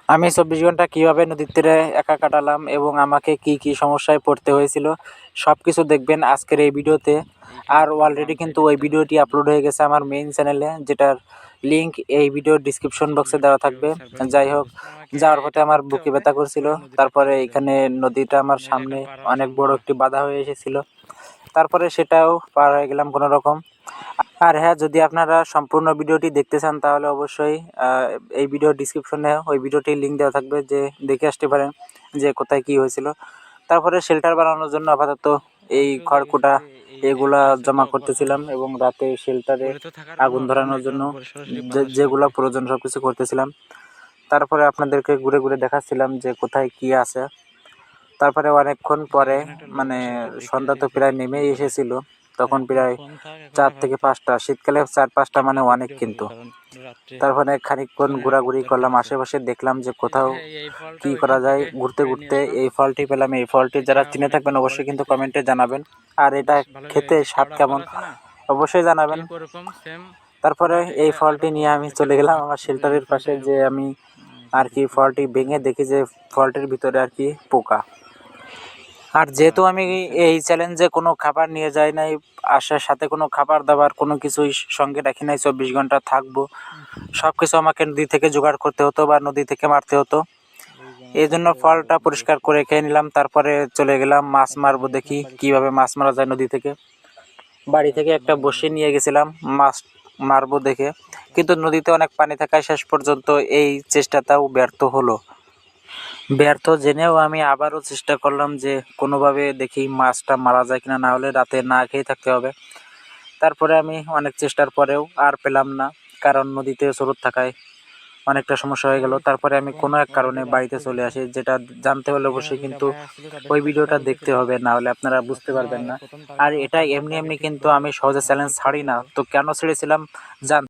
আমি ২৪ ঘন্টা কিভাবে নদীর তীরে একা কাটালাম এবং আমাকে কি কি সমস্যায় পড়তে হয়েছিল সবকিছু দেখবেন আজকের এই ভিডিওতে। আর অলরেডি কিন্তু ওই ভিডিওটি আপলোড হয়ে গেছে আমার মেইন চ্যানেলে, যেটার লিংক এই ভিডিওর ডিসক্রিপশন বক্সে দেওয়া থাকবে। যাই হোক, যাওয়ার পথে আমার বুকে ব্যথা করছিল। তারপরে এখানে নদীটা আমার সামনে অনেক বড় একটি বাধা হয়ে এসেছিল। তারপরে সেটাও পার হয়ে গেলাম কোনো রকম। আর হ্যাঁ, যদি আপনারা সম্পূর্ণ ভিডিওটি দেখতে চান তাহলে অবশ্যই এই ভিডিওর ডিসক্রিপশনে ওই ভিডিওটির লিঙ্ক দেওয়া থাকবে, যে দেখে আসতে পারেন যে কোথায় কী হয়েছিল। তারপরে শেল্টার বানানোর জন্য আপাতত এই খড়কুটা এগুলা জমা করতেছিলাম এবং রাতে শেল্টারে আগুন ধরানোর জন্য যেগুলো প্রয়োজন সব কিছু করতেছিলাম। তারপরে আপনাদেরকে ঘুরে ঘুরে দেখাচ্ছিলাম যে কোথায় কী আছে। তারপরে অনেকক্ষণ পরে মানে সন্ধ্যা তো প্রায় নেমেই এসেছিল, তখন প্রায় ৪ থেকে ৫টা, শীতকালে ৪-৫টা মানে অনেক কিন্তু। তারপরে খানিকক্ষণ ঘোরাঘুরি করলাম আশেপাশে, দেখলাম যে কোথাও কি করা যায়। ঘুরতে ঘুরতে এই ফলটি পেলাম। এই ফলটি যারা চিনে থাকবেন অবশ্যই কিন্তু কমেন্টে জানাবেন, আর এটা খেতে স্বাদ কেমন অবশ্যই জানাবেন। তারপরে এই ফলটি নিয়ে আমি চলে গেলাম আমার শেল্টারের পাশে, যে আমি আর কি ফলটি ভেঙে দেখি যে ফলটির ভিতরে আর কি পোকা। আর যেহেতু আমি এই চ্যালেঞ্জে কোনো খাবার নিয়ে যাই নাই, আসার সাথে কোনো খাবার দাবার কোনো কিছুই সঙ্গে রাখি নাই, ২৪ ঘন্টা থাকবো, সব কিছু আমাকে নদী থেকে জোগাড় করতে হতো বা নদী থেকে মারতে হতো। এই জন্য ফলটা পরিষ্কার করে খেয়ে নিলাম। তারপরে চলে গেলাম মাছ মারবো, দেখি কিভাবে মাছ মারা যায় নদী থেকে। বাড়ি থেকে একটা বড়শি নিয়ে গেছিলাম মাছ মারবো দেখে, কিন্তু নদীতে অনেক পানি থাকায় শেষ পর্যন্ত এই চেষ্টাটাও ব্যর্থ হলো। ব্যর্থ জেনেও আমি আবারও চেষ্টা করলাম যে কোনোভাবে দেখি মাছটা মারা যায় কিনা, না হলে রাতে না খেয়ে থাকতে হবে। তারপরে আমি অনেক চেষ্টার পরেও আর পেলাম না, কারণ নদীতে স্রোত থাকায় অনেকটা সমস্যা হয়ে গেল। তারপরে আমি কোনো এক কারণে বাড়িতে চলে আসি, যেটা জানতে হলে অবশ্যই কিন্তু ওই ভিডিওটা দেখতে হবে, না হলে আপনারা বুঝতে পারবেন না। আর এটা এমনি এমনি কিন্তু আমি সহজে চ্যালেঞ্জ ছাড়ি না, তো কেন ছেড়েছিলাম জান